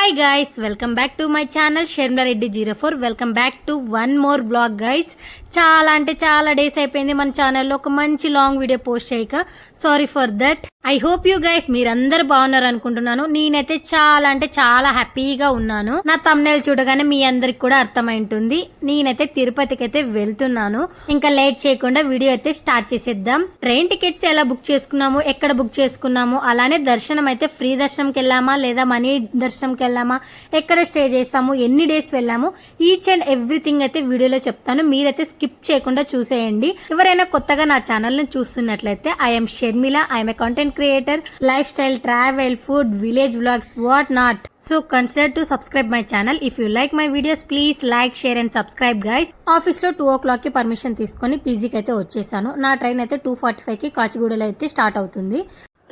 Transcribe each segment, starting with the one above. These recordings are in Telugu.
Hi guys, welcome back to my channel Sharmila Reddy 04. Welcome back to one more blog guys. చాలా అంటే చాలా డేస్ అయిపోయింది మన ఛానల్లో ఒక మంచి లాంగ్ వీడియో పోస్ట్ చేయక. Sorry for that. I hope you guys మీరందరూ బాగున్నారు అనుకుంటున్నాను. నేనైతే చాలా అంటే చాలా హ్యాపీగా ఉన్నాను. నా thumbnail చూడగానే మీ అందరికి కూడా అర్థమైంటుంది. నేనైతే తిరుపతికి అయితే వెళ్తున్నాను. ఇంకా లేట్ చేయకుండా వీడియో అయితే స్టార్ట్ చేసేద్దాం. ట్రైన్ టికెట్స్ ఎలా బుక్ చేసుకున్నాము, ఎక్కడ బుక్ చేసుకున్నాము, అలానే దర్శనం అయితే ఫ్రీ దర్శనంకి వెళ్ళామా లేదా మనీ దర్శనంకి వెళ్ళామా, ఎక్కడ స్టే చేస్తాము, ఎన్ని డేస్ వెళ్ళాము, ఈచ్ అండ్ ఎవ్రీథింగ్ అయితే వీడియోలో చెప్తాను. మీరైతే స్కిప్ చేయకుండా చూసేయండి. ఎవరైనా కొత్తగా నా ఛానల్ ని చూస్తున్నట్లయితే I'm Sharmila, I'm a content creator, life style, travel, food, village vlogs, what not. So consider to subscribe my channel. If you like my videos please like, share and subscribe guys. Office లో 2 o'clock కి పర్మిషన్ తీసుకొని పీజీకి అయితే వచ్చేసాను. నా ట్రైన్ అయితే 2:45 కి కాచిగూడలో అయితే స్టార్ట్ అవుతుంది.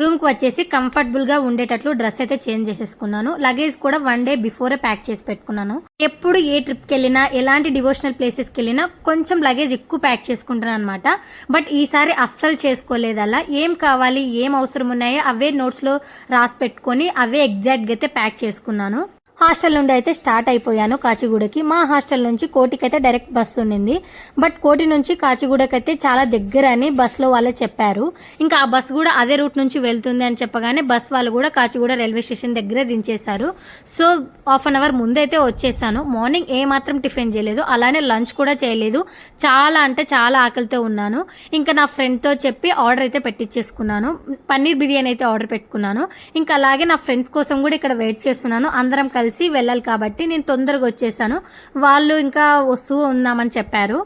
రూమ్ కి వచ్చేసి కంఫర్టబుల్ గా ఉండేటట్లు డ్రెస్ అయితే చేంజ్ చేసేసుకున్నాను. లగేజ్ కూడా 1 day బిఫోరే ప్యాక్ చేసి పెట్టుకున్నాను. ఎప్పుడు ఏ ట్రిప్ కి వెళ్ళినా, ఎలాంటి డివోషనల్ ప్లేసెస్ కి వెళ్ళినా కొంచెం లగేజ్ ఎక్కువ ప్యాక్ చేసుకుంటాను అనమాట. బట్ ఈసారి అస్సలు చేసుకోలేదు అలా. ఏం కావాలి, ఏం అవసరం ఉన్నాయో అవే నోట్స్ లో రాసి పెట్టుకొని అవే ఎగ్జాక్ట్ గా అయితే ప్యాక్ చేసుకున్నాను. హాస్టల్ నుండి అయితే స్టార్ట్ అయిపోయాను కాచిగూడకి. మా హాస్టల్ నుంచి కోటికి అయితే డైరెక్ట్ బస్సు ఉండింది. బట్ కోటి నుంచి కాచిగూడకి అయితే చాలా దగ్గర అని బస్సులో వాళ్ళే చెప్పారు. ఇంకా ఆ బస్సు కూడా అదే రూట్ నుంచి వెళ్తుంది అని చెప్పగానే బస్ వాళ్ళు కూడా కాచిగూడ రైల్వే స్టేషన్ దగ్గరే దించేశారు. సో హాఫ్ అన్ అవర్ ముందైతే వచ్చేసాను. మార్నింగ్ ఏమాత్రం టిఫిన్ చేయలేదు, అలానే లంచ్ కూడా చేయలేదు. చాలా అంటే చాలా ఆకలితో ఉన్నాను. ఇంకా నా ఫ్రెండ్తో చెప్పి ఆర్డర్ అయితే పెట్టించేసుకున్నాను. పన్నీర్ బిర్యానీ అయితే ఆర్డర్ పెట్టుకున్నాను. ఇంకా అలాగే నా ఫ్రెండ్స్ కోసం కూడా ఇక్కడ వెయిట్ చేస్తున్నాను. అందరం కలిసి వెళ్ళాలి కాబట్టి నేను తొందరగా వచ్చేసాను. వాళ్ళు ఇంకా వస్తూ ఉన్నామని చెప్పారు.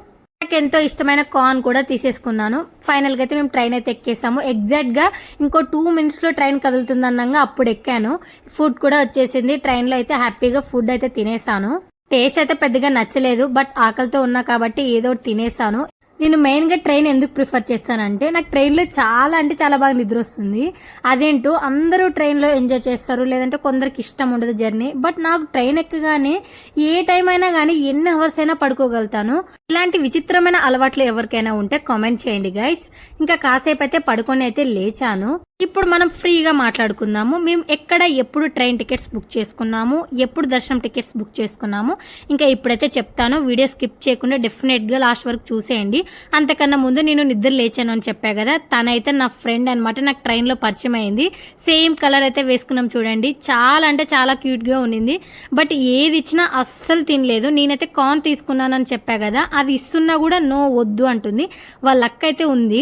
నాకు ఎంతో ఇష్టమైన కార్న్ కూడా తీసేసుకున్నాను. ఫైనల్ గా అయితే మేము ట్రైన్ అయితే ఎక్కేసాము. ఎగ్జాక్ట్ గా ఇంకో 2 minutes లో ట్రైన్ కదులుతుంది అన్నాగా అప్పుడు ఎక్కాను. ఫుడ్ కూడా వచ్చేసింది. ట్రైన్ లో అయితే హ్యాపీగా ఫుడ్ అయితే తినేసాను. టేస్ట్ అయితే పెద్దగా నచ్చలేదు, బట్ ఆకలితో ఉన్నా కాబట్టి ఏదో ఒకటి తినేసాను. నేను మెయిన్గా ట్రైన్ ఎందుకు ప్రిఫర్ చేస్తానంటే నాకు ట్రైన్లో చాలా అంటే చాలా బాగా నిద్ర వస్తుంది. అదేంటో అందరూ ట్రైన్లో ఎంజాయ్ చేస్తారు, లేదంటే కొందరికి ఇష్టం ఉండదు జర్నీ. బట్ నాకు ట్రైన్ ఎక్కగానే ఏ టైం అయినా కానీ ఎన్ని అవర్స్ అయినా పడుకోగలుగుతాను. ఇలాంటి విచిత్రమైన అలవాట్లు ఎవరికైనా ఉంటే కామెంట్ చేయండి గైస్. ఇంకా కాసేపు అయితే పడుకొని అయితే లేచాను. ఇప్పుడు మనం ఫ్రీగా మాట్లాడుకుందాము. మేము ఎక్కడ ఎప్పుడు ట్రైన్ టికెట్స్ బుక్ చేసుకున్నాము, ఎప్పుడు దర్శనం టికెట్స్ బుక్ చేసుకున్నాము, ఇంకా ఇప్పుడైతే చెప్తాను. వీడియో స్కిప్ చేయకుండా డెఫినెట్గా లాస్ట్ వరకు చూసేయండి. అంతకన్నా ముందు నేను నిద్ర లేచాను అని చెప్పా కదా, తనైతే నా ఫ్రెండ్ అనమాట. నాకు ట్రైన్లో పరిచయం అయింది. సేమ్ కలర్ అయితే వేసుకున్నాం చూడండి. చాలా అంటే చాలా క్యూట్గా ఉన్నింది. బట్ ఏది ఇచ్చినా అస్సలు తినలేదు. నేనైతే కార్న్ తీసుకున్నానని చెప్పా కదా, అది ఇస్తున్నా కూడా నో వద్దు అంటుంది. వాళ్ళ అక్క అయితే ఉంది,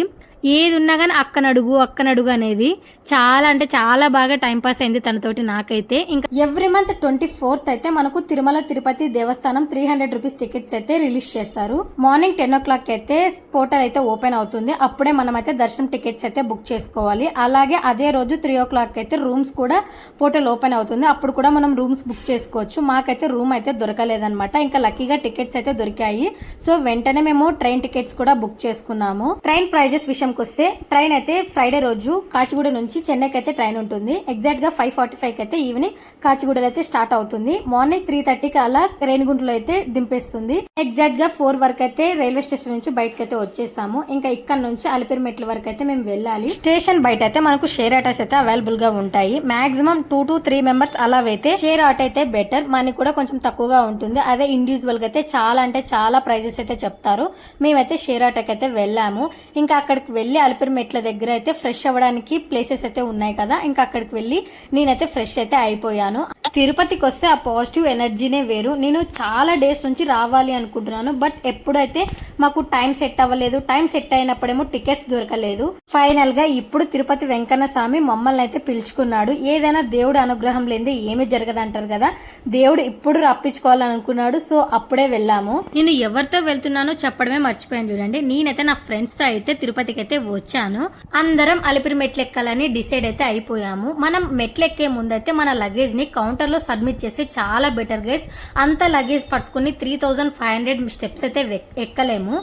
ఏది ఉన్నా కానీ అక్కనడుగు అనేది. చాలా అంటే చాలా బాగా టైంపాస్ అయింది తనతోటి నాకైతే. ఇంకా ఎవ్రీ మంత్ 24th అయితే మనకు తిరుమల తిరుపతి దేవస్థానం 300 రూపీస్ టికెట్స్ అయితే రిలీజ్ చేస్తారు. మార్నింగ్ 10 o'clock అయితే పోర్టల్ అయితే ఓపెన్ అవుతుంది. అప్పుడే మనం అయితే దర్శనం టికెట్స్ అయితే బుక్ చేసుకోవాలి. అలాగే అదే రోజు 3 o'clock అయితే రూమ్స్ కూడా పోర్టల్ ఓపెన్ అవుతుంది. అప్పుడు కూడా మనం రూమ్స్ బుక్ చేసుకోవచ్చు. మాకైతే రూమ్ అయితే దొరకలేదన్నమాట. ఇంకా లక్కీగా టికెట్స్ అయితే దొరికాయి. సో వెంటనే మేము ట్రైన్ టికెట్స్ కూడా బుక్ చేసుకున్నాము. ట్రైన్ ప్రైజెస్ విషయంకి వస్తే ట్రైన్ అయితే ఫ్రైడే రోజు కాచిగూడ నుంచి చెన్నైకి అయితే ట్రైన్ ఉంటుంది. ఎగ్జాక్ట్ గా 5:45 అయితే ఈవినింగ్ కాచిగూడలో అయితే స్టార్ట్ అవుతుంది. మార్నింగ్ 3:30కి అలా రేణిగుంటలో అయితే దింపేస్తుంది. ఎగ్జాక్ట్ గా 4 వరకు అయితే రైల్వే స్టేషన్ నుంచి బయటకు అయితే వచ్చేసాము. ఇంకా ఇక్కడ నుంచి అలిపిరి మెట్ల వరకు అయితే మేము వెళ్ళాలి. స్టేషన్ బయట అయితే మనకు షేర్ ఆటోస్ అయితే అవైలబుల్ గా ఉంటాయి. మాక్సిమం 2 to 3 members అలా అయితే షేర్ ఆటో అయితే బెటర్. మనీ కూడా కొంచెం తక్కువగా ఉంటుంది. అదే ఇండివిజువల్ గా అయితే చాలా అంటే చాలా ప్రైజెస్ అయితే చెప్తారు. మేమైతే షేర్ ఆటోకి అయితే వెళ్ళాము. ఇంకా అక్కడికి వెళ్ళి అలిపిరి మెట్ల దగ్గర అయితే ఫ్రెష్ అవ్వడానికి ప్లేసెస్ అయితే ఉన్నాయి కదా, ఇంకా అక్కడికి వెళ్ళి నేనైతే ఫ్రెష్ అయితే అయిపోయాను. తిరుపతికి వస్తే ఆ పాజిటివ్ ఎనర్జీనే వేరు. నేను చాలా డేస్ నుంచి రావాలి అనుకుంటున్నాను, బట్ ఎప్పుడైతే మాకు టైం సెట్ అవ్వలేదు. టైం సెట్ అయినప్పుడేమో టికెట్స్ దొరకలేదు. ఫైనల్ గా ఇప్పుడు తిరుపతి వెంకన్న స్వామి మమ్మల్ని అయితే పిలుచుకున్నాడు. ఏదైనా దేవుడు అనుగ్రహం లేదే ఏమీ జరగదంటారు కదా, దేవుడు ఇప్పుడు రప్పించుకోవాలని అనుకున్నాడు. సో అప్పుడే వెళ్ళాము. నేను ఎవరితో వెళ్తున్నానో చెప్పడమే మర్చిపోయాను చూడండి. నేనైతే నా ఫ్రెండ్స్ తో అయితే తిరుపతికి అయితే వచ్చాను. అందరం అలిపిరి మెట్లు ఎక్కాలని డిసైడ్ అయితే అయిపోయాము. మనం మెట్లు ఎక్కే ముందైతే మన లగేజ్ ని కౌంటర్ లో సబ్మిట్ చేస్తే చాలా బెటర్ గైస్. అంత లగేజ్ పట్టుకుని 3500 స్టెప్స్ అయితే ఎక్కలేము.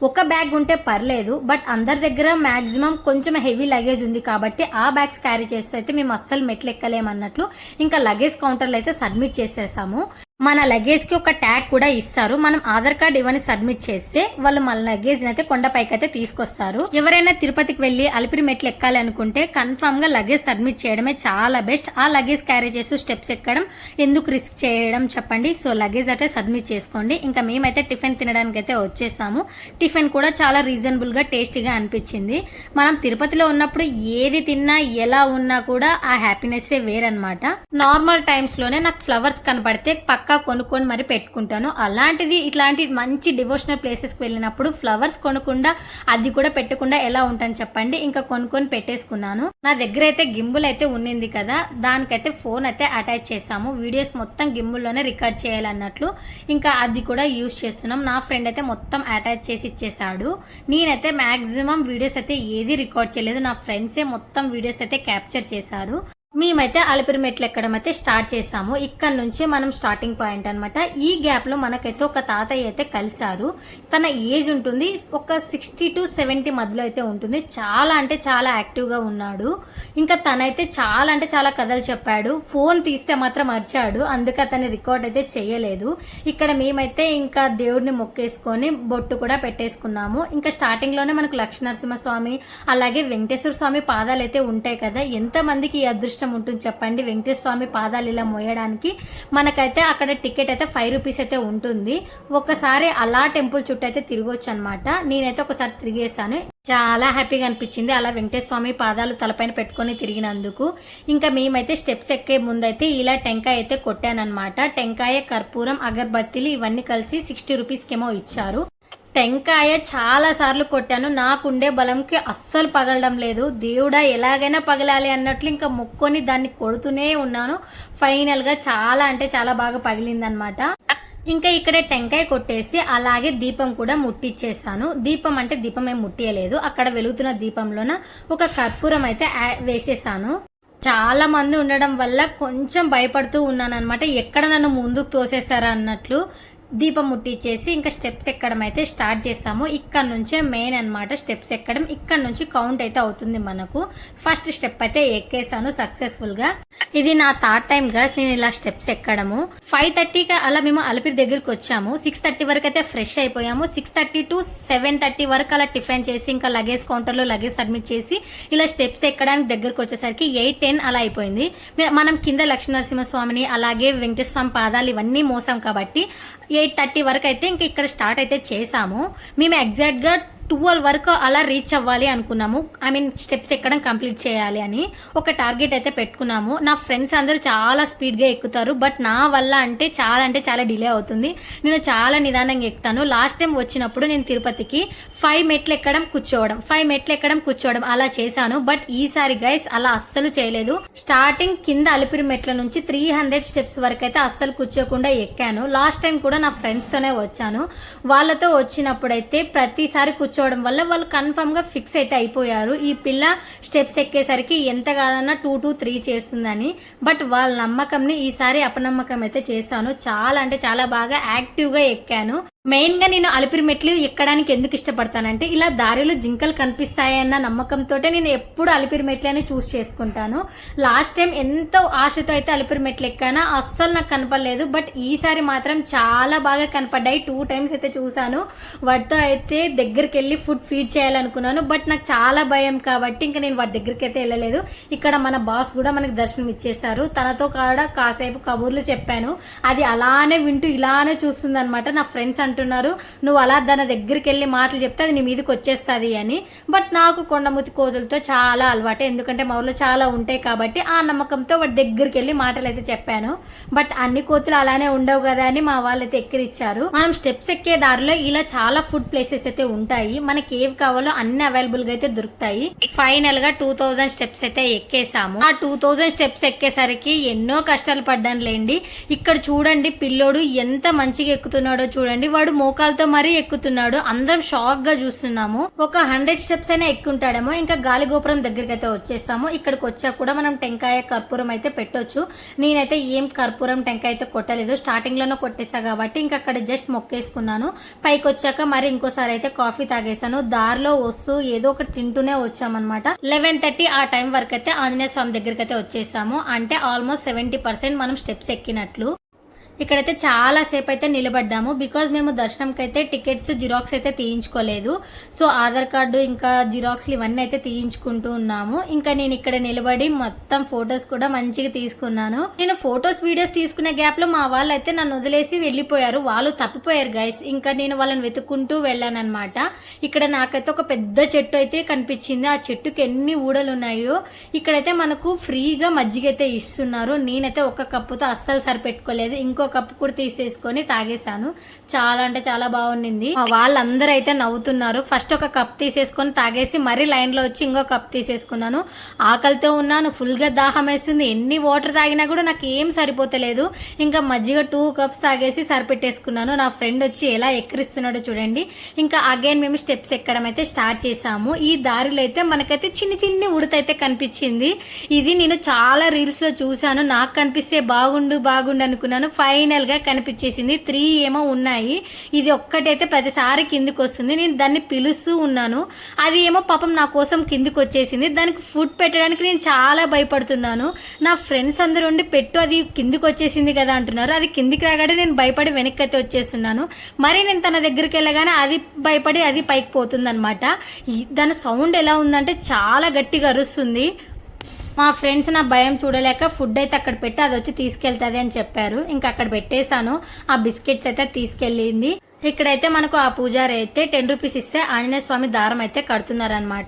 ఒక బ్యాగ్ ఉంటే పర్లేదు, బట్ అందరి దగ్గర మాక్సిమం కొంచెం హెవీ లగేజ్ ఉంది కాబట్టి ఆ బ్యాగ్స్ క్యారీ చేస్తే అయితే మేము అస్సలు మెట్లు ఎక్కలేమన్నట్లు ఇంకా లగేజ్ కౌంటర్లో అయితే సబ్మిట్ చేసేసాము. మన లగేజ్ కి ఒక ట్యాగ్ కూడా ఇస్తారు. మనం ఆధార్ కార్డ్ ఇవన్నీ సబ్మిట్ చేస్తే వాళ్ళు మన లగేజ్ అయితే కొండపైకి అయితే తీసుకొస్తారు. ఎవరైనా తిరుపతికి వెళ్లి అలిపిరి మెట్లు ఎక్కాలి అనుకుంటే కన్ఫర్మ్ గా లగేజ్ సబ్మిట్ చేయడమే చాలా బెస్ట్. ఆ లగేజ్ క్యారీ చేస్తూ స్టెప్స్ ఎక్కడం ఎందుకు రిస్క్ చేయడం చెప్పండి. సో లగేజ్ అయితే సబ్మిట్ చేసుకోండి. ఇంకా మేమైతే టిఫిన్ తినడానికి అయితే వచ్చేసాము. టిఫిన్ కూడా చాలా రీజనబుల్ గా టేస్టీగా అనిపించింది. మనం తిరుపతిలో ఉన్నప్పుడు ఏది తిన్నా ఎలా ఉన్నా కూడా ఆ హ్యాపీనెస్ వేరనమాట. నార్మల్ టైమ్స్ లోనే నాకు ఫ్లవర్స్ కనపడితే పక్క కొనుక్కొని మరి పెట్టుకుంటాను. అలాంటిది ఇట్లాంటి మంచి డివోషనల్ ప్లేసెస్కి వెళ్ళినప్పుడు ఫ్లవర్స్ కొనకుండా అది కూడా పెట్టకుండా ఎలా ఉంటాను చెప్పండి. ఇంకా కొనుక్కొని పెట్టేసుకున్నాను. నా దగ్గర అయితే గింబుల్ అయితే ఉన్నింది కదా, దానికైతే ఫోన్ అయితే అటాచ్ చేసాము. వీడియోస్ మొత్తం గింబుల్లోనే రికార్డ్ చేయాలన్నట్లు ఇంకా అది కూడా యూజ్ చేస్తున్నాం. నా ఫ్రెండ్ అయితే మొత్తం అటాచ్ చేసి ఇచ్చేసాడు. నేనైతే మాక్సిమం వీడియోస్ అయితే ఏది రికార్డ్ చేయలేదు. నా ఫ్రెండ్సే మొత్తం వీడియోస్ అయితే క్యాప్చర్ చేశారు. మేమైతే అలిపిరి మెట్లు ఎక్కడం అయితే స్టార్ట్ చేసాము. ఇక్కడ నుంచి మనం స్టార్టింగ్ పాయింట్ అనమాట. ఈ గ్యాప్ లో మనకైతే ఒక తాతయ్య అయితే కలిసారు. తన ఏజ్ ఉంటుంది ఒక 60 to 70 మధ్యలో అయితే ఉంటుంది. చాలా అంటే చాలా యాక్టివ్ గా ఉన్నాడు. ఇంకా తనైతే చాలా అంటే చాలా కథలు చెప్పాడు. ఫోన్ తీస్తే మాత్రం అరిచాడు, అందుకే అతన్ని రికార్డ్ అయితే చేయలేదు. ఇక్కడ మేమైతే ఇంకా దేవుడిని మొక్కేసుకొని బొట్టు కూడా పెట్టేసుకున్నాము. ఇంకా స్టార్టింగ్ లోనే మనకు లక్ష్మీనరసింహస్వామి అలాగే వెంకటేశ్వర స్వామి పాదాలు అయితే ఉంటాయి కదా. ఎంత మందికి ఈ అదృష్టం ఉంటుంది చెప్పండి వెంకటేశ్వర స్వామి పాదాలు ఇలా మోయడానికి. మనకైతే అక్కడ టికెట్ అయితే 5 రూపీస్ అయితే ఉంటుంది. ఒకసారి అలా టెంపుల్ చుట్టూ అయితే తిరగొచ్చు అనమాట. నేనైతే ఒకసారి తిరిగేసాను. చాలా హ్యాపీగా అనిపించింది అలా వెంకటేశ్వర స్వామి పాదాలు తలపైన పెట్టుకొని తిరిగినందుకు. ఇంకా మేమైతే స్టెప్స్ ఎక్కే ముందైతే ఇలా టెంకాయ అయితే కొట్టానమాట. టెంకాయ, కర్పూరం, అగరబత్తీలు ఇవన్నీ కలిసి 60 రూపీస్కేమో ఇచ్చారు. టెంకాయ చాలా సార్లు కొట్టాను. నాకుండే బలంకి అస్సలు పగలడం లేదు. దేవుడా ఎలాగైనా పగలాలి అన్నట్లు ఇంకా మొక్కొని దాన్ని కొడుతూనే ఉన్నాను. ఫైనల్ గా చాలా అంటే చాలా బాగా పగిలిందనమాట. ఇంకా ఇక్కడ టెంకాయ కొట్టేసి అలాగే దీపం కూడా ముట్టిచ్చేసాను. దీపం అంటే దీపం ఏం ముట్టియలేదు, అక్కడ వెలుగుతున్న దీపంలోన ఒక కర్పూరం అయితే వేసేసాను. చాలా మంది ఉండడం వల్ల కొంచెం భయపడుతూ ఉన్నాను అనమాట. ఎక్కడ నన్ను ముందుకు తోసేస్తారా అన్నట్లు. దీపం ముట్టించేసి ఇంకా స్టెప్స్ ఎక్కడం అయితే స్టార్ట్ చేసాము. ఇక్కడ నుంచే మెయిన్ అనమాట స్టెప్స్ ఎక్కడం. ఇక్కడ నుంచి కౌంట్ అయితే అవుతుంది మనకు. ఫస్ట్ స్టెప్ అయితే ఎక్కేసాను సక్సెస్ఫుల్ గా. ఇది నా థర్డ్ టైం గర్ల్స్ నేను ఇలా స్టెప్స్ ఎక్కడము. 5:30కి అలా మేము అలిపిరి దగ్గరికి వచ్చాము. 6:30 వరకు అయితే ఫ్రెష్ అయిపోయాము. 6:30 to 7:30 వరకు అలా టిఫిన్ చేసి ఇంకా లగేజ్ కౌంటర్ లో లగేజ్ సబ్మిట్ చేసి ఇలా స్టెప్స్ ఎక్కడానికి దగ్గరకు వచ్చేసరికి 8-10 అలా అయిపోయింది. మనం కింద లక్ష్మీనరసింహస్వామిని అలాగే వెంకటేశ్వర స్వామి పాదాలు ఇవన్నీ మోసాం కాబట్టి 8:30 వరకు అయితే ఇంక ఇక్కడ స్టార్ట్ అయితే చేసాము. మేము ఎగ్జాక్ట్ గా 12 వరకు అలా రీచ్ అవ్వాలి అనుకున్నాము. స్టెప్స్ ఎక్కడం కంప్లీట్ చేయాలి అని ఒక టార్గెట్ అయితే పెట్టుకున్నాము. నా ఫ్రెండ్స్ అందరూ చాలా స్పీడ్గా ఎక్కుతారు, బట్ నా వల్ల అంటే చాలా డిలే అవుతుంది. నేను చాలా నిదానంగా ఎక్కుతాను. లాస్ట్ టైం వచ్చినప్పుడు నేను తిరుపతికి 5 మెట్లు ఎక్కడం కూర్చోవడం 5 మెట్లు ఎక్కడం కూర్చోవడం అలా చేశాను. బట్ ఈసారి గైస్ అలా అస్సలు చేయలేదు. స్టార్టింగ్ కింద అలిపిరి మెట్ల నుంచి 300 స్టెప్స్ వరకు అయితే అస్సలు కూర్చోకుండా ఎక్కాను. లాస్ట్ టైం కూడా నా ఫ్రెండ్స్ తోనే వచ్చాను. వాళ్ళతో వచ్చినప్పుడైతే ప్రతిసారి కూర్చోవడం వల్ల వాళ్ళు కన్ఫర్మ్ గా ఫిక్స్ అయితే అయిపోయారు. ఈ పిల్ల స్టెప్స్ ఎక్కేసరికి ఎంత కాదన్నా 2 to 3 చేస్తుందని. బట్ వాళ్ళ నమ్మకంని ఈసారి అపనమ్మకం అయితే చేశాను. చాలా అంటే చాలా బాగా యాక్టివ్ గా ఎక్కాను. మెయిన్ గా నేను అలిపిరి మెట్లు ఎక్కడానికి ఎందుకు ఇష్టపడతానంటే ఇలా దారిలో జింకలు కనిపిస్తాయన్న నమ్మకంతో నేను ఎప్పుడు అలిపిరి మెట్లని చూస్ చేసుకుంటాను. లాస్ట్ టైం ఎంతో ఆశతో అయితే అలిపిరి మెట్లు ఎక్కాను, అస్సలు నాకు కనపడలేదు. బట్ ఈసారి మాత్రం చాలా బాగా కనపడ్డాయి. 2 times అయితే చూసాను. వాటితో అయితే దగ్గరికి వెళ్ళి ఫుడ్ ఫీడ్ చేయాలనుకున్నాను. బట్ నాకు చాలా భయం కాబట్టి ఇంకా నేను వాటి దగ్గరికి అయితే వెళ్ళలేదు. ఇక్కడ మన బాస్ కూడా మనకు దర్శనం ఇచ్చేసారు. తనతో కూడా కాసేపు కబుర్లు చెప్పాను. అది అలానే వింటూ ఇలానే చూస్తుంది అనమాట. నా ఫ్రెండ్స్ అంటున్నారు నువ్వు అలా దాని దగ్గరికి వెళ్ళి మాటలు చెప్తే అది నీ మీదకి వచ్చేస్తుంది అని. బట్ నాకు కొండముతి కోతులతో చాలా అలవాటు, ఎందుకంటే మా ఊళ్ళో చాలా ఉంటాయి కాబట్టి ఆ నమ్మకంతో వాటి దగ్గరికి వెళ్ళి మాటలు అయితే చెప్పాను. బట్ అన్ని కోతులు అలానే ఉండవు కదా అని మా వాళ్ళు అయితే ఎక్కిరిచ్చారు. మనం స్టెప్స్ ఎక్కే దారిలో ఇలా చాలా ఫుడ్ ప్లేసెస్ అయితే ఉంటాయి. మనకి ఏవి కావాలో అన్ని అవైలబుల్ గా అయితే దొరుకుతాయి. ఫైనల్ గా 2000 స్టెప్స్ అయితే ఎక్కేసాము. ఆ 2000 స్టెప్స్ ఎక్కేసరికి ఎన్నో కష్టాలు పడ్డాను లేండి. ఇక్కడ చూడండి పిల్లోడు ఎంత మంచిగా ఎక్కుతున్నాడో చూడండి. వాడు మోకాలతో మరీ ఎక్కుతున్నాడు. అందరం షాక్ గా చూస్తున్నాము. ఒక 100 స్టెప్స్ అయినా ఎక్కుంటాడేమో. ఇంకా గాలి గోపురం దగ్గరికి అయితే వచ్చేసాము. ఇక్కడికి వచ్చాక కూడా మనం టెంకాయ కర్పూరం అయితే పెట్టొచ్చు. నేనైతే ఏం కర్పూరం టెంకాయ అయితే కొట్టలేదు, స్టార్టింగ్ లోనే కొట్టేసా కాబట్టి ఇంకా అక్కడ జస్ట్ మొక్కేసుకున్నాను. పైకి వచ్చాక మరి ఇంకోసారి అయితే కాఫీ తాగేసాను. దారిలో వస్తూ ఏదో ఒకటి తింటూనే వచ్చామన్నమాట. 11:30 ఆ టైం వరకు అయితే ఆంజనేయ స్వామి దగ్గరికి అయితే వచ్చేసాము. అంటే ఆల్మోస్ట్ 70% మనం స్టెప్స్ ఎక్కినట్లు. ఇక్కడైతే చాలా సేపు అయితే నిలబడ్డాము. బికాజ్ మేము దర్శనంకి అయితే టికెట్స్ జిరాక్స్ అయితే తీయించుకోలేదు. సో ఆధార్ కార్డు ఇంకా జిరాక్స్లు ఇవన్నీ అయితే తీయించుకుంటూ ఉన్నాము. ఇంకా నేను ఇక్కడ నిలబడి మొత్తం ఫొటోస్ కూడా మంచిగా తీసుకున్నాను. నేను ఫొటోస్ వీడియోస్ తీసుకునే గ్యాప్ లో మా వాళ్ళు అయితే నన్ను వదిలేసి వెళ్ళిపోయారు. వాళ్ళు తప్పిపోయారు గైస్. ఇంకా నేను వాళ్ళని వెతుక్కుంటూ వెళ్ళాను అనమాట. ఇక్కడ నాకైతే ఒక పెద్ద చెట్టు అయితే కనిపించింది. ఆ చెట్టుకి ఎన్ని ఊడలు ఉన్నాయో. ఇక్కడైతే మనకు ఫ్రీగా మజ్జిగ అయితే ఇస్తున్నారు. నేనైతే ఒక కప్పుతో అస్సలు సరిపెట్టుకోలేదు. ఇంకో కప్పు కూడా తీసేసుకొని తాగేశాను. చాలా అంటే చాలా బాగుంది. వాళ్ళందరూ అయితే నవ్వుతున్నారు. ఫస్ట్ ఒక కప్ తీసేసుకొని తాగేసి మరీ లైన్ లో వచ్చి ఇంకో కప్ తీసేసుకున్నాను. ఆకలితో ఉన్నాను, ఫుల్ గా దాహం వేస్తుంది. ఎన్ని వాటర్ తాగినా కూడా నాకు ఏం సరిపోతలేదు. ఇంకా మజ్జిగ 2 కప్స్ తాగేసి సరిపెట్టేసుకున్నాను. నా ఫ్రెండ్ వచ్చి ఎలా ఎక్కిరిస్తున్నాడో చూడండి. ఇంకా అగైన్ మేము స్టెప్స్ ఎక్కడం అయితే స్టార్ట్ చేసాము. ఈ దారిలో అయితే మనకైతే చిన్ని చిన్ని ఉడత అయితే కనిపించింది. ఇది నేను చాలా రీల్స్ లో చూసాను. నాకు కనిపిస్తే బాగుండు అనుకున్నాను. ఫైనల్ గా కనిపించేసింది. 3 ఏమో ఉన్నాయి. ఇది ఒక్కటైతే ప్రతిసారి కిందికి వస్తుంది. నేను దాన్ని పిలుస్తూ ఉన్నాను. అది ఏమో పాపం నా కోసం కిందికి వచ్చేసింది. దానికి ఫుడ్ పెట్టడానికి నేను చాలా భయపడుతున్నాను. నా ఫ్రెండ్స్ అందరూ ఉండి పెట్టు, అది కిందికి వచ్చేసింది కదా అంటున్నారు. అది కిందికి రాగానే నేను భయపడి వెనక్కి అయితే వచ్చేస్తున్నాను. మరి నేను తన దగ్గరికి వెళ్ళగానే అది భయపడి అది పైకి పోతుంది అనమాట. దాని సౌండ్ ఎలా ఉందంటే చాలా గట్టిగా అరుస్తుంది. మా ఫ్రెండ్స్ నా భయం చూడలేక ఫుడ్ అయితే అక్కడ పెట్టి అది వచ్చి తీసుకెళ్తుంది అని చెప్పారు. ఇంకా అక్కడ పెట్టేశాను. ఆ బిస్కెట్స్ అయితే తీసుకెళ్ళింది. ఇక్కడైతే మనకు ఆ పూజారి అయితే 10 రూపీస్ ఇస్తే ఆంజనేయ స్వామి దారం అయితే కడుతున్నారనమాట.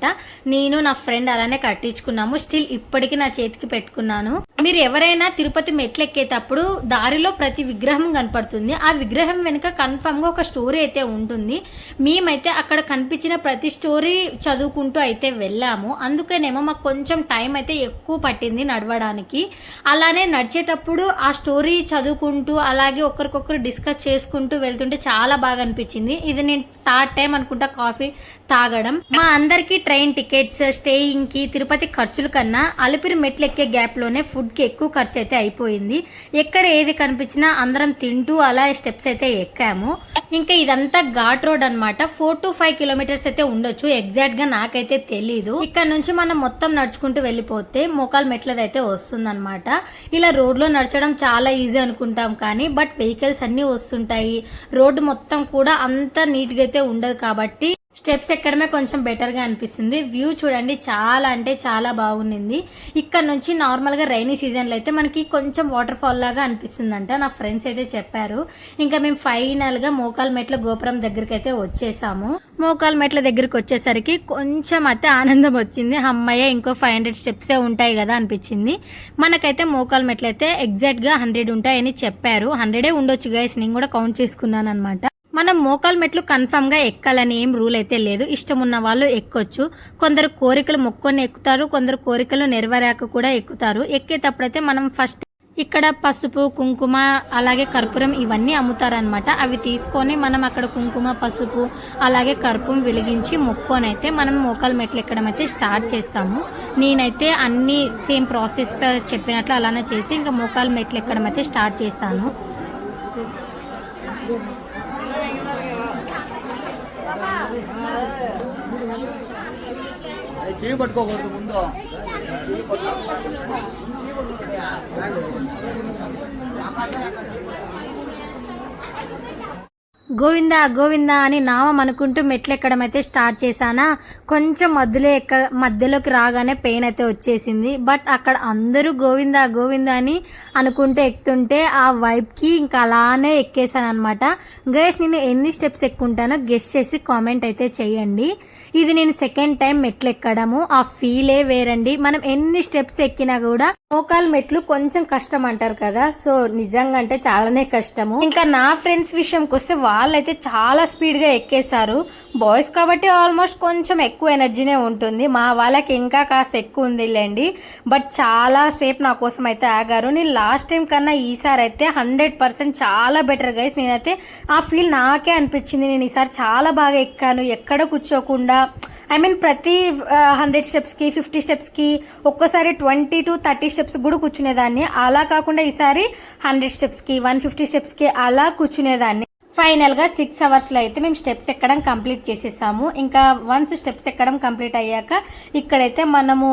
నేను నా ఫ్రెండ్ అలానే కట్టించుకున్నాము. స్టిల్ ఇప్పటికీ నా చేతికి పెట్టుకున్నాను. మీరు ఎవరైనా తిరుపతి మెట్లు ఎక్కేటప్పుడు దారిలో ప్రతి విగ్రహం కనపడుతుంది. ఆ విగ్రహం వెనుక కన్ఫర్మ్ గా ఒక స్టోరీ అయితే ఉంటుంది. మేమైతే అక్కడ కనిపించిన ప్రతి స్టోరీ చదువుకుంటూ అయితే వెళ్ళాము. అందుకనేమో మాకు కొంచెం టైం అయితే ఎక్కువ పట్టింది నడవడానికి. అలానే నడిచేటప్పుడు ఆ స్టోరీ చదువుకుంటూ అలాగే ఒకరికొకరు డిస్కస్ చేసుకుంటూ వెళ్తుంటే చాలా బాగా అనిపించింది. ఇది నేను 3rd టైం అనుకుంటా కాఫీ తాగడం. మా అందరికి ట్రైన్ టికెట్స్, స్టేయింగ్ కి, తిరుపతి ఖర్చుల కన్నా అలిపిరి మెట్లు ఎక్కే గ్యాప్ లోనే ఫుడ్ కి ఎక్కువ ఖర్చు అయితే అయిపోయింది. ఎక్కడ ఏది కనిపించినా అందరం తింటూ అలా స్టెప్స్ అయితే ఎక్కాము. ఇంకా ఇదంతా ఘాట్ రోడ్ అనమాట. 4 to 5 కిలోమీటర్స్ అయితే ఉండొచ్చు. ఎగ్జాక్ట్ గా నాకైతే తెలీదు. ఇక్కడ నుంచి మనం మొత్తం నడుచుకుంటూ వెళ్ళిపోతే మోకాల్ మెట్లది అయితే వస్తుంది అనమాట. ఇలా రోడ్ లో నడచడం చాలా ఈజీ అనుకుంటాం కానీ బట్ వెహికల్స్ అన్ని వస్తుంటాయి. రోడ్డు మొత్తం కూడా అంత నీట్ గా అయితే ఉండదు కాబట్టి స్టెప్స్ ఎక్కడమే కొంచెం బెటర్ గా అనిపిస్తుంది. వ్యూ చూడండి చాలా అంటే చాలా బాగుంది. ఇక్కడ నుంచి నార్మల్ గా రైనీ సీజన్ లో అయితే మనకి కొంచెం వాటర్ ఫాల్ లాగా అనిపిస్తుందంట. నా ఫ్రెండ్స్ అయితే చెప్పారు. ఇంకా మేము ఫైనల్ గా మోకాల్ మెట్ల గోపురం దగ్గరికి అయితే వచ్చేసాము. మోకాల్ మెట్ల దగ్గరికి వచ్చేసరికి కొంచెం అయితే ఆనందం వచ్చింది. అమ్మయ్య ఇంకో 500 స్టెప్సే ఉంటాయి కదా అనిపించింది. మనకైతే మోకాల్ మెట్లు అయితే ఎగ్జాక్ట్ గా 100 ఉంటాయని చెప్పారు. 100 ఉండొచ్చు గైస్, నేను కూడా కౌంట్ చేసుకున్నాను అనమాట. మనం మోకాల్ మెట్లు కన్ఫర్మ్ గా ఎక్కాలని ఏం రూల్ అయితే లేదు. ఇష్టం ఉన్న వాళ్ళు ఎక్కొచ్చు. కొందరు కోరికలు మొక్కొని ఎక్కుతారు, కొందరు కోరికలు నెరవేరాక కూడా ఎక్కుతారు. ఎక్కేటప్పుడైతే మనం ఫస్ట్ ఇక్కడ పసుపు, కుంకుమ అలాగే కర్పూరం ఇవన్నీ అమ్ముతారనమాట. అవి తీసుకొని మనం అక్కడ కుంకుమ, పసుపు అలాగే కర్పూరం వెలిగించి మొక్కొని అయితే మనం మోకాల్ మెట్లు ఎక్కడం అయితే స్టార్ట్ చేస్తాము. నేనైతే అన్ని సేమ్ ప్రాసెస్ చెప్పినట్లు అలానే చేసి ఇంకా మోకాల్ మెట్లు ఎక్కడం అయితే స్టార్ట్ చేశాను. చేయి పట్టుకోకూడదు ముందు. గోవిందా గోవిందా అని నామం అనుకుంటూ మెట్లు ఎక్కడం అయితే స్టార్ట్ చేశానా. కొంచెం మధ్యలోకి రాగానే పెయిన్ అయితే వచ్చేసింది. బట్ అక్కడ అందరూ గోవిందా గోవిందా అని అనుకుంటూ ఎక్కుతుంటే ఆ వైబ్కి ఇంకా అలానే ఎక్కేసాను అనమాట. గైస్ నేను ఎన్ని స్టెప్స్ ఎక్కుంటానో గెస్ట్ చేసి కామెంట్ అయితే చేయండి. ఇది నేను 2nd టైం మెట్లు ఎక్కడము. ఆ ఫీలే వేరండి. మనం ఎన్ని స్టెప్స్ ఎక్కినా కూడా మోకాల్ మెట్లు కొంచెం కష్టం అంటారు కదా. సో నిజంగా అంటే చాలానే కష్టము. ఇంకా నా ఫ్రెండ్స్ విషయంకి వస్తే వాళ్ళైతే చాలా స్పీడ్ గా ఎక్కేశారు. బాయ్స్ కాబట్టి ఆల్మోస్ట్ కొంచెం ఎక్కువ ఎనర్జీనే ఉంటుంది. మా వాళ్ళకి ఇంకా కాస్త ఎక్కువ ఉంది లేండి. బట్ చాలా సేపు నా కోసం అయితే ఆగారు. నేను లాస్ట్ టైం కన్నా ఈసారి అయితే 100% చాలా బెటర్ గైస్. నేనైతే ఆ ఫీల్ నాకే అనిపించింది. నేను ఈసారి చాలా బాగా ఎక్కాను. ఎక్కడ కూర్చోకుండా ప్రతి 100 స్టెప్స్కి 50 స్టెప్స్కి ఒక్కోసారి 20 to 30 స్టెప్స్ కూడా కూర్చునేదాన్ని. అలా కాకుండా ఈసారి 100 స్టెప్స్కి 150 స్టెప్స్కి అలా కూర్చునేదాన్ని. ఫైనల్గా 6 అవర్స్లో అయితే మేము స్టెప్స్ ఎక్కడం కంప్లీట్ చేసేసాము. ఇంకా వన్స్ స్టెప్స్ ఎక్కడం కంప్లీట్ అయ్యాక ఇక్కడైతే మనము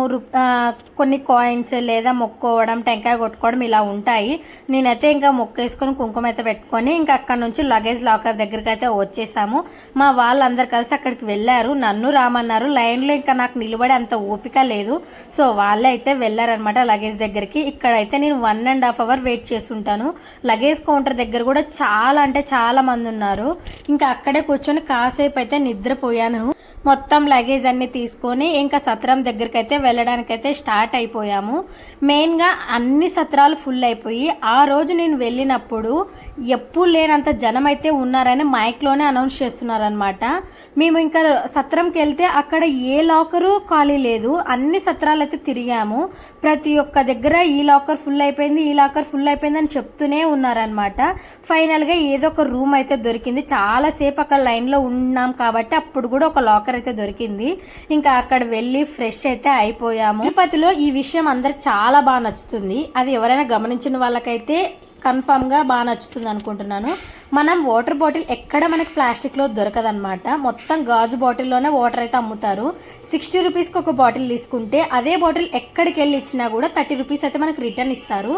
కొన్ని కాయిన్స్ లేదా మొక్కోవడం టెంకాయ కొట్టుకోవడం ఇలా ఉంటాయి. నేనైతే ఇంకా మొక్కేసుకొని కుంకుమ అయితే పెట్టుకొని ఇంకా అక్కడ నుంచి లగేజ్ లాకర్ దగ్గరికి అయితే వచ్చేసాము. మా వాళ్ళందరూ కలిసి అక్కడికి వెళ్ళారు, నన్ను రామన్నారు. లైన్లో ఇంకా నాకు నిలబడి అంత ఓపిక లేదు, సో వాళ్ళే అయితే వెళ్ళారనమాట లగేజ్ దగ్గరికి. ఇక్కడైతే నేను 1.5 అవర్ వెయిట్ చేస్తుంటాను. లగేజ్ కౌంటర్ దగ్గర కూడా చాలా అంటే చాలా మంది ఉన్నారు. ఇంకా అక్కడే కూర్చొని కాసేపు అయితే నిద్రపోయాను. మొత్తం లగేజ్ అన్ని తీసుకొని ఇంకా సత్రం దగ్గరికి అయితే వెళ్ళడానికైతే స్టార్ట్ అయిపోయాము. మెయిన్గా అన్ని సత్రాలు ఫుల్ అయిపోయి ఆ రోజు నేను వెళ్ళినప్పుడు ఎప్పుడు లేనంత జనం అయితే ఉన్నారని మైక్లోనే అనౌన్స్ చేస్తున్నారనమాట. మేము ఇంకా సత్రంకి వెళ్తే అక్కడ ఏ లాకరు ఖాళీ లేదు, అన్ని సత్రాలు అయితే తిరిగాము. ప్రతి ఒక్క దగ్గర ఈ లాకర్ ఫుల్ అయిపోయింది, ఈ లాకర్ ఫుల్ అయిపోయింది అని చెప్తూనే ఉన్నారనమాట. ఫైనల్గా ఏదో ఒక రూమ్ అయితే దొరికింది. చాలాసేపు అక్కడ లైన్లో ఉన్నాం కాబట్టి అప్పుడు కూడా ఒక లాకర్ అయితే దొరికింది. ఇంకా అక్కడ వెళ్ళి ఫ్రెష్ అయితే అయిపోయాము. తిరుపతిలో ఈ విషయం అందరికి చాలా బాగా నచ్చుతుంది. అది ఎవరైనా గమనించిన వాళ్ళకైతే కన్ఫామ్గా బాగా నచ్చుతుంది అనుకుంటున్నాను. మనం వాటర్ బాటిల్ ఎక్కడ మనకి ప్లాస్టిక్లో దొరకదనమాట. మొత్తం గాజు బాటిల్లోనే వాటర్ అయితే అమ్ముతారు. 60 రూపీస్కి ఒక బాటిల్ తీసుకుంటే అదే బాటిల్ ఎక్కడికి వెళ్ళి ఇచ్చినా కూడా 30 రూపీస్ అయితే మనకు రిటర్న్ ఇస్తారు.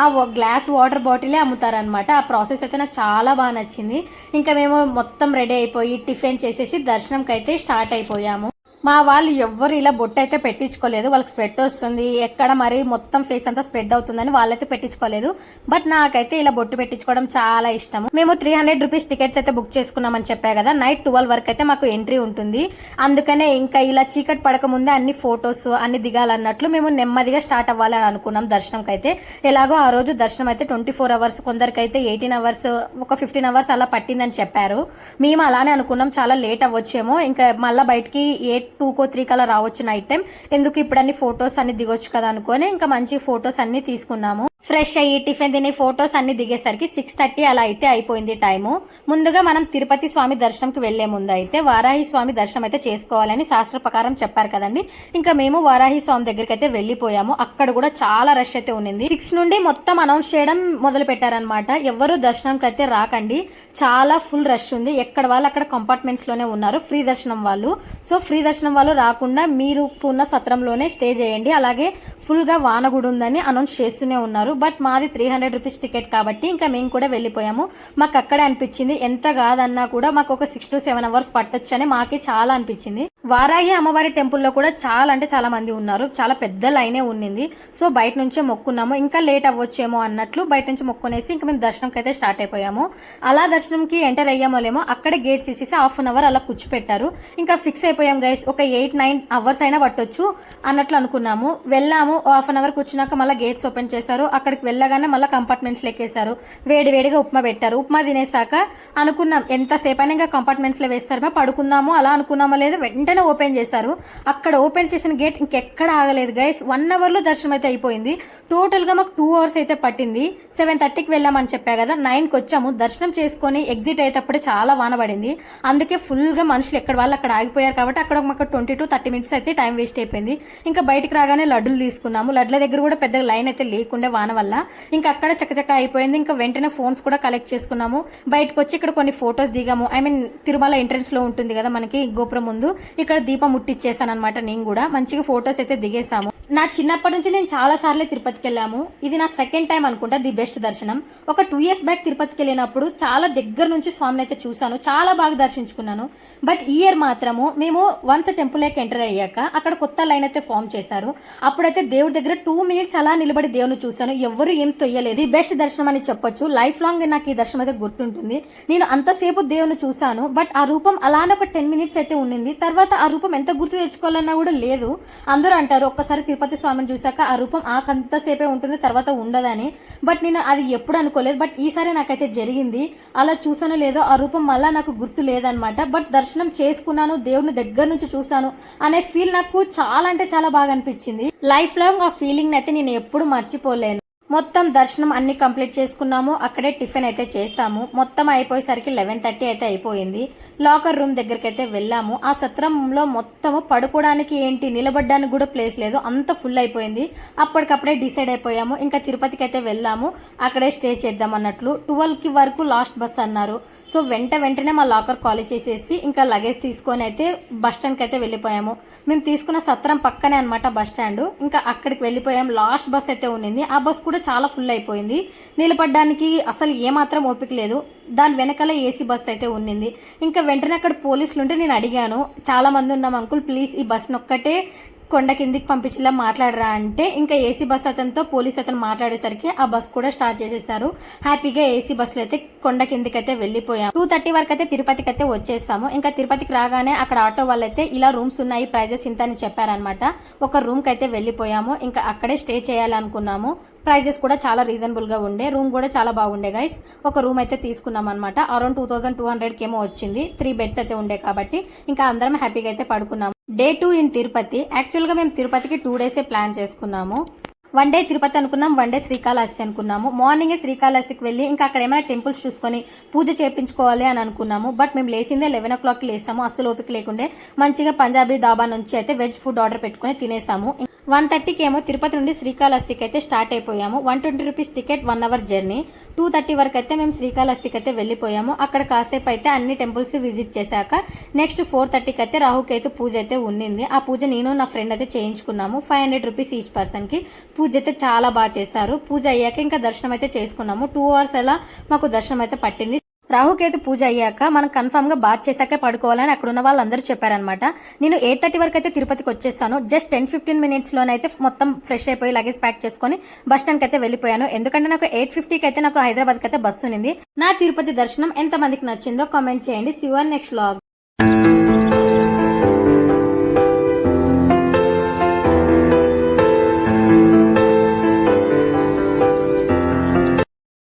ఆ గ్లాస్ వాటర్ బాటిలే అమ్ముతారనమాట. ఆ ప్రాసెస్ అయితే నాకు చాలా బాగా నచ్చింది. ఇంకా మేము మొత్తం రెడీ అయిపోయి టిఫిన్ చేసేసి దర్శనంకి అయితే స్టార్ట్ అయిపోయాము. మా వాళ్ళు ఎవ్వరు ఇలా బొట్టు అయితే పెట్టించుకోలేదు. వాళ్ళకి స్వెట్ వస్తుంది, ఎక్కడ మరి మొత్తం ఫేస్ అంతా స్ప్రెడ్ అవుతుందని వాళ్ళైతే పెట్టించుకోలేదు. బట్ నాకైతే ఇలా బొట్టు పెట్టించుకోవడం చాలా ఇష్టము. మేము 300 రూపీస్ టికెట్స్ అయితే బుక్ చేసుకున్నామని చెప్పా కదా. నైట్ 12 వరకు అయితే మాకు ఎంట్రీ ఉంటుంది. అందుకనే ఇంకా ఇలా చీకటి పడక ముందే అన్ని ఫొటోస్ అన్ని దిగాలన్నట్లు మేము నెమ్మదిగా స్టార్ట్ అవ్వాలని అనుకున్నాం దర్శనంకి అయితే. ఎలాగో ఆ రోజు దర్శనం అయితే 24 అవర్స్, కొందరికైతే 18 అవర్స్, ఒక 15 అవర్స్ అలా పట్టిందని చెప్పారు. మేము అలానే అనుకున్నాం, చాలా లేట్ అవ్వచ్చేమో, ఇంకా మళ్ళీ బయటికి 2కో 3 కల్లా రావచ్చు నైట్ టైం, ఎందుకు ఇప్పుడు అన్ని ఫొటోస్ అన్ని దిగొచ్చు కదా అనుకొని ఇంకా మంచి ఫొటోస్ అన్ని తీసుకున్నాము. ఫ్రెష్ అయ్యి టిఫిన్ తిని ఫొటోస్ అన్ని దిగేసరికి 6:30 అలా అయితే అయిపోయింది టైము. ముందుగా మనం తిరుపతి స్వామి దర్శనంకి వెళ్లే ముందు అయితే వారాహి స్వామి దర్శనం అయితే చేసుకోవాలని శాస్త్ర ప్రకారం చెప్పారు కదండి. ఇంకా మేము వారాహి స్వామి దగ్గరికి అయితే వెళ్ళిపోయాము. అక్కడ కూడా చాలా రష్ అయితే ఉన్నింది. 6 నుండి మొత్తం అనౌన్స్ చేయడం మొదలు పెట్టారనమాట. ఎవరు దర్శనంకి అయితే రాకండి, చాలా ఫుల్ రష్ ఉంది. ఎక్కడ వాళ్ళు అక్కడ కంపార్ట్మెంట్స్ లోనే ఉన్నారు ఫ్రీ దర్శనం వాళ్ళు. సో ఫ్రీ దర్శనం వాళ్ళు రాకుండా మీరు ఉన్న సత్రంలోనే స్టే చేయండి. అలాగే ఫుల్ గా వాన కూడా ఉందని అనౌన్స్ చేస్తూనే ఉన్నారు. బట్ మాది 300 రూపీస్ టికెట్ కాబట్టి ఇంకా మేము కూడా వెళ్ళిపోయాము. మాకు అక్కడే అనిపించింది ఎంత కాదన్నా కూడా మాకు ఒక 6 to 7 అవర్స్ పట్టొచ్చు అని మాకే చాలా అనిపించింది. వారాహి అమ్మవారి టెంపుల్లో కూడా చాలా అంటే చాలా మంది ఉన్నారు, చాలా పెద్ద లైనే ఉన్నింది. సో బయట నుంచే మొక్కున్నాము, ఇంకా లేట్ అవ్వచ్చేమో అన్నట్లు బయట నుంచి మొక్కునేసి ఇంకా మేము దర్శనంకి అయితే స్టార్ట్ అయిపోయాము. అలా దర్శనంకి ఎంటర్ అయ్యామో లేమో అక్కడే గేట్స్ ఇచ్చేసి ½ an hour అలా కూర్చోపెట్టారు. ఇంకా ఫిక్స్ అయిపోయాం గైస్, ఒక 8-9 అవర్స్ అయినా పట్టొచ్చు అన్నట్లు అనుకున్నాము. వెళ్ళాము, ½ an hour కూర్చున్నాక మళ్ళీ గేట్స్ ఓపెన్ చేశారు. అక్కడికి వెళ్ళగానే మళ్ళీ కంపార్ట్మెంట్స్ లెక్కేశారు. వేడివేడిగా ఉప్మా పెట్టారు. ఉప్మా తినేసాక అనుకున్నాం ఎంతసేపు అయినా ఇంకా కంపార్ట్మెంట్స్ లో వేస్తారమో పడుకుందాము అలా అనుకున్నామో లేదు, వెంటనే ఓపెన్ చేశారు. అక్కడ ఓపెన్ చేసిన గేట్ ఇంకెక్కడ ఆగలేదు గైస్. 1 hour లో దర్శనం అయితే అయిపోయింది. టోటల్ గా మాకు 2 hours అయితే పట్టింది. 7:30కి వెళ్ళామని చెప్పా కదా, 9కి వచ్చాము. దర్శనం చేసుకొని ఎగ్జిట్ అయ్యేటప్పుడే చాలా వాన పడింది. అందుకే ఫుల్ గా మనుషులు ఎక్కడ వాళ్ళు అక్కడ ఆగిపోయారు కాబట్టి అక్కడ మాకు 20 to 30 minutes అయితే టైం వేస్ట్ అయిపోయింది. ఇంకా బయటకు రాగానే లడ్డులు తీసుకున్నాము. లడ్ల దగ్గర కూడా పెద్దగా లైన్ అయితే లేకుండే వాన వల్ల. ఇంకా అక్కడ చక్కచక్క అయిపోయింది. ఇంకా వెంటనే ఫోన్స్ కూడా కలెక్ట్ చేసుకున్నాము. బయటకు వచ్చి ఇక్కడ కొన్ని ఫొటోస్ దిగాము. ఐ మీన్ తిరుమల ఎంట్రన్స్ లో ఉంటుంది కదా మనకి గోపురం ముందు, ఇక్కడ దీపం ముట్టిచ్చేసాను అనమాట. నేను కూడా మంచిగా ఫొటోస్ అయితే దిగేసాము. నా చిన్నప్పటి నుంచి నేను చాలా సార్లే తిరుపతికి వెళ్ళాము. ఇది నా సెకండ్ టైం అనుకుంటా ది బెస్ట్ దర్శనం. ఒక 2 years బ్యాక్ తిరుపతికి వెళ్ళినప్పుడు చాలా దగ్గర నుంచి స్వామిని అయితే చూసాను, చాలా బాగా దర్శించుకున్నాను. బట్ ఈ ఇయర్ మాత్రము మేము వన్స్ టెంపుల్లోకి ఎంటర్ అయ్యాక అక్కడ కొత్త లైన్ అయితే ఫామ్ చేశారు. అప్పుడైతే దేవుడి దగ్గర 2 minutes అలా నిలబడి దేవుని చూసాను. ఎవరు ఏం తొయ్యలేదు. ది బెస్ట్ దర్శనం అని చెప్పొచ్చు. లైఫ్ లాంగ్ నాకు ఈ దర్శనం అయితే గుర్తుంటుంది. నేను అంతసేపు దేవుని చూసాను, బట్ ఆ రూపం అలానే ఒక 10 minutes అయితే ఉండింది. తర్వాత ఆ రూపం ఎంత గుర్తు తెచ్చుకోవాలన్నా కూడా లేదు. అందరూ అంటారు ఒక్కసారి తిరుపతి స్వామిని చూసాక ఆ రూపం ఆకంతసేపే ఉంటుంది, తర్వాత ఉండదని. బట్ నేను అది ఎప్పుడు అనుకోలేదు. బట్ ఈసారి నాకైతే జరిగింది. అలా చూసానో లేదో ఆ రూపం మళ్ళా నాకు గుర్తు లేదనమాట. బట్ దర్శనం చేసుకున్నాను, దేవుని దగ్గర నుంచి చూసాను అనే ఫీల్ నాకు చాలా అంటే చాలా బాగా అనిపించింది. లైఫ్ లాంగ్ ఆ ఫీలింగ్ అయితే నేను ఎప్పుడు మర్చిపోలేను. మొత్తం దర్శనం అన్ని కంప్లీట్ చేసుకున్నాము. అక్కడే టిఫిన్ అయితే చేసాము. మొత్తం అయిపోయేసరికి 11:30 అయితే అయిపోయింది. లాకర్ రూమ్ దగ్గరికి అయితే వెళ్ళాము. ఆ సత్రంలో మొత్తము పడుకోవడానికి ఏంటి నిలబడడానికి కూడా ప్లేస్ లేదు, అంత ఫుల్ అయిపోయింది. అప్పటికప్పుడే డిసైడ్ అయిపోయాము ఇంకా తిరుపతికి అయితే వెళ్ళాము, అక్కడే స్టే చేద్దాం అన్నట్లు. 12కి వరకు లాస్ట్ బస్ అన్నారు. సో వెంటనే మా లాకర్ ఖాళీ చేసేసి ఇంకా లగేజ్ తీసుకొని అయితే బస్ స్టాండ్కి అయితే వెళ్ళిపోయాము. మేము తీసుకున్న సత్రం పక్కనే అనమాట బస్ స్టాండ్. ఇంకా అక్కడికి వెళ్ళిపోయాము. లాస్ట్ బస్ అయితే ఉన్నింది. ఆ బస్ కూడా చాలా ఫుల్ అయిపోయింది. నిలబడడానికి అసలు ఏమాత్రం ఓపిక లేదు. దాని వెనకాల ఏసీ బస్ అయితే ఉన్నింది. ఇంకా వెంటనే అక్కడ పోలీసులు ఉంటే నేను అడిగాను, చాలా మంది ఉన్నాం అంకుల్, ప్లీజ్ ఈ బస్ను ఒక్కటే కొండ కిందికి పంపించేలా మాట్లాడరా అంటే ఇంకా ఏసీ బస్ అతనితో పోలీస్ అతను మాట్లాడేసరికి ఆ బస్ కూడా స్టార్ట్ చేసేసారు. హ్యాపీగా ఏసీ బస్సులో అయితే కొండ కిందికి అయితే వెళ్ళిపోయాం. 2:30 వరకు అయితే తిరుపతికి అయితే వచ్చేసాము. ఇంకా తిరుపతికి రాగానే అక్కడ ఆటో వాళ్ళైతే ఇలా రూమ్స్ ఉన్నాయి, ప్రైజెస్ ఇంత అని చెప్పారనమాట. ఒక రూమ్కి అయితే వెళ్ళిపోయాము. ఇంకా అక్కడే స్టే చేయాలనుకున్నాము. ప్రైజెస్ కూడా చాలా రీజనబుల్గా ఉండే, రూమ్ కూడా చాలా బాగుండే గైస్. ఒక రూమ్ అయితే తీసుకున్నాం అనమాట. అరౌండ్ 2200 ఏమో వచ్చింది. 3 బెడ్స్ అయితే ఉండే కాబట్టి ఇంకా అందరం హ్యాపీగా అయితే పడుకున్నాము. Day 2 in Tirupati. యాక్చువల్గా మేము తిరుపతికి 2 డేసే ప్లాన్ చేసుకున్నాము. 1 డే తిరుపతి అనుకున్నాం, 1 డే శ్రీకాళహస్తి అనుకున్నాము. మార్నింగే శ్రీకాళహస్తికి వెళ్ళి ఇంకా అక్కడ ఏమైనా టెంపుల్స్ చూసుకొని పూజ చేయించుకోవాలి అని అనుకున్నాము. బట్ మేము లేచిందే 11 o'clockకి లేసాము. అసలు ఓపిక లేకుండే మంచిగా పంజాబీ దాబా నుంచి అయితే వెజ్ ఫుడ్ ఆర్డర్ పెట్టుకుని తినేసాము. 1:30కి ఏమో తిరుపతి నుండి శ్రీకాళహస్తికి అయితే స్టార్ట్ అయిపోయాము. 120 రూపీస్ టికెట్, 1 hour జర్నీ. 2:30 వరకు అయితే మేము శ్రీకాళహస్తికి అయితే వెళ్ళిపోయాము. అక్కడ కాసేపు అయితే అన్ని టెంపుల్స్ విజిట్ చేశాక నెక్స్ట్ 4:30కి అయితే రాహుకేతు పూజ అయితే ఉన్నింది. ఆ పూజ నేను నా ఫ్రెండ్ అయితే చేయించుకున్నాము. 500 రూపీస్ ఈచ్ పర్సన్కి. పూజ అయితే చాలా బాగా చేశారు. పూజ అయ్యాక ఇంకా దర్శనం అయితే చేసుకున్నాము. 2 hours అలా మాకు దర్శనం అయితే పట్టింది. రాహుకేతు పూజ అయ్యాక మనం కన్ఫామ్గా బాత్ చేశాకే పడుకోవాలని అక్కడ ఉన్న వాళ్ళందరూ చెప్పారనమాట. నేను 8:30 వరకు అయితే తిరుపతికి వచ్చేసాను. జస్ట్ 10-15 మినిట్స్లోనైతే మొత్తం ఫ్రెష్ అయిపోయి లగేజ్ ప్యాక్ చేసుకొని బస్ స్టాండ్కి అయితే వెళ్ళిపోయాను. ఎందుకంటే నాకు 8:50కి అయితే నాకు హైదరాబాద్కి అయితే బస్సు ఉంది. నా తిరుపతి దర్శనం ఎంతమందికి నచ్చిందో కామెంట్ చేయండి. See you on next vlog.